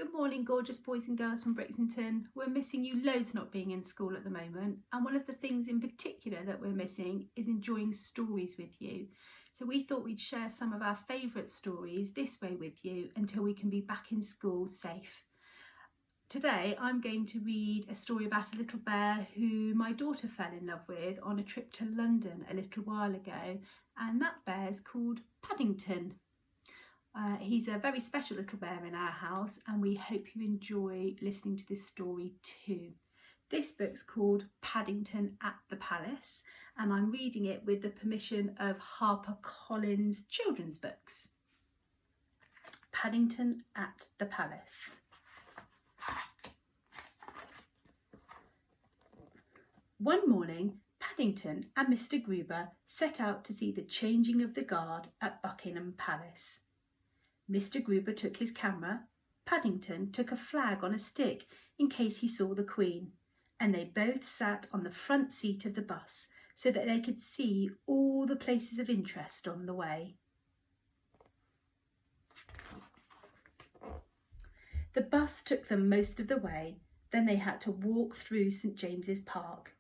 Good morning, gorgeous boys and girls from Brixton. We're missing you loads not being in school at the moment, and one of the things in particular that we're missing is enjoying stories with you. So we thought we'd share some of our favourite stories this way with you until we can be back in school safe. Today I'm going to read a story about a little bear who my daughter fell in love with on a trip to London a little while ago, and that bear is called Paddington. He's a very special little bear in our house, and we hope you enjoy listening to this story too. This book's called Paddington at the Palace, and I'm reading it with the permission of HarperCollins Children's Books. Paddington at the Palace. One morning, Paddington and Mr. Gruber set out to see the changing of the guard at Buckingham Palace. Mr. Gruber took his camera, Paddington took a flag on a stick in case he saw the Queen, and they both sat on the front seat of the bus so that they could see all the places of interest on the way. The bus took them most of the way, then they had to walk through St. James's Park.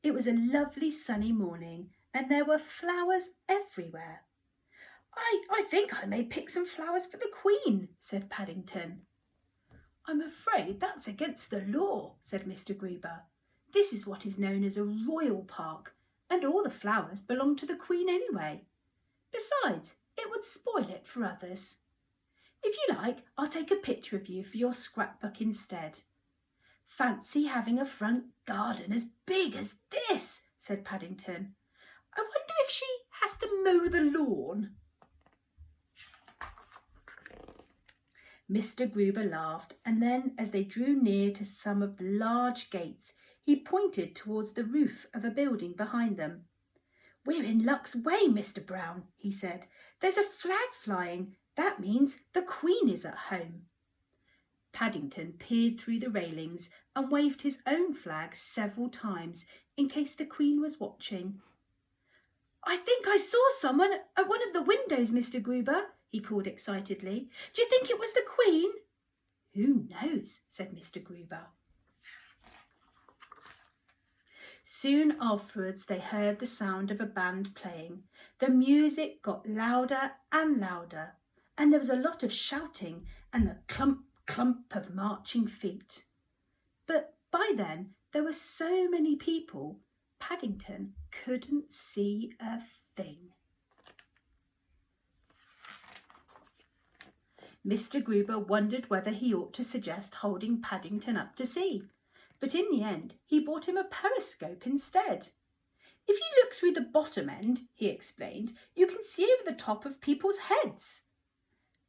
It was a lovely sunny morning and there were flowers everywhere. I think I may pick some flowers for the Queen, said Paddington. I'm afraid that's against the law, said Mr. Gruber. This is what is known as a royal park, and all the flowers belong to the Queen anyway. Besides, it would spoil it for others. If you like, I'll take a picture of you for your scrapbook instead. Fancy having a front garden as big as this, said Paddington. I wonder if she has to mow the lawn. Mr. Gruber laughed, and then, as they drew near to some of the large gates, he pointed towards the roof of a building behind them. We're in luck's way, Mr. Brown, he said. There's a flag flying. That means the Queen is at home. Paddington peered through the railings and waved his own flag several times in case the Queen was watching. I think I saw someone at one of the windows, Mr. Gruber, he called excitedly. Do you think it was the Queen? Who knows, said Mr. Gruber. Soon afterwards they heard the sound of a band playing. The music got louder and louder, and there was a lot of shouting and the clump, clump of marching feet. But by then there were so many people, Paddington couldn't see a thing. Mr. Gruber wondered whether he ought to suggest holding Paddington up to sea, but in the end he bought him a periscope instead. If you look through the bottom end, he explained, you can see over the top of people's heads.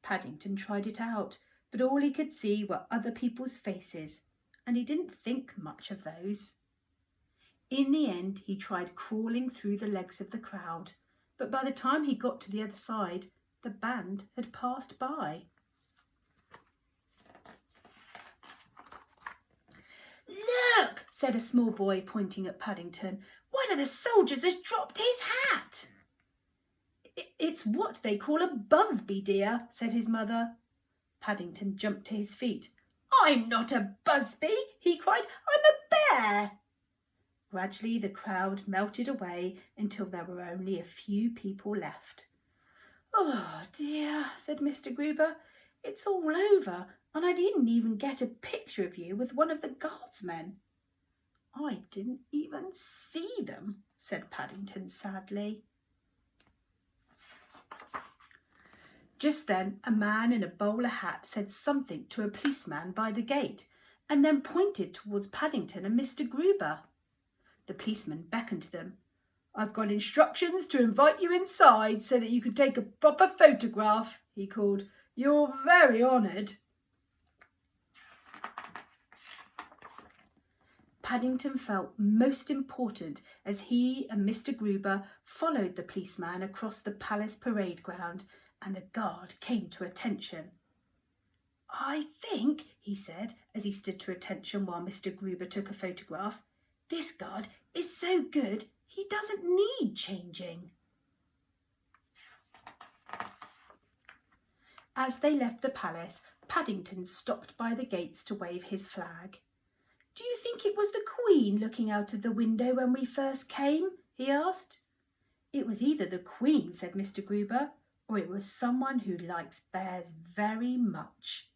Paddington tried it out, but all he could see were other people's faces, and he didn't think much of those. In the end, he tried crawling through the legs of the crowd, but by the time he got to the other side, the band had passed by. Look, said a small boy, pointing at Paddington. One of the soldiers has dropped his hat. It's what they call a busby, dear, said his mother. Paddington jumped to his feet. I'm not a busby, he cried. I'm a bear. Gradually the crowd melted away until there were only a few people left. Oh dear, said Mr. Gruber. It's all over, and I didn't even get a picture of you with one of the guardsmen. I didn't even see them, said Paddington sadly. Just then a man in a bowler hat said something to a policeman by the gate, and then pointed towards Paddington and Mr. Gruber. The policeman beckoned to them. I've got instructions to invite you inside so that you can take a proper photograph, he called. You're very honoured. Paddington felt most important as he and Mr. Gruber followed the policeman across the palace parade ground, and the guard came to attention. I think, he said, as he stood to attention while Mr. Gruber took a photograph, this guard is so good he doesn't need changing. As they left the palace, Paddington stopped by the gates to wave his flag. "Do you think it was the Queen looking out of the window when we first came?" he asked. "It was either the Queen," said Mr. Gruber, "or it was someone who likes bears very much."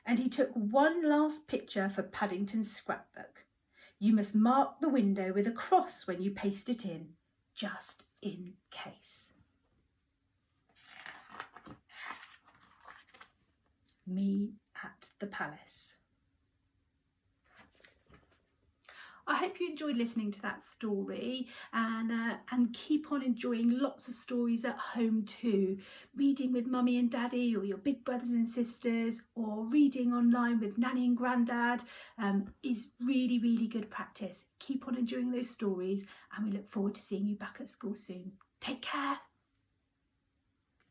And he took one last picture for Paddington's scrapbook. "You must mark the window with a cross when you paste it in, just in case." Me at the Palace. I hope you enjoyed listening to that story and keep on enjoying lots of stories at home too. Reading with Mummy and Daddy or your big brothers and sisters, or reading online with Nanny and Grandad is really, really good practice. Keep on enjoying those stories, and we look forward to seeing you back at school soon. Take care.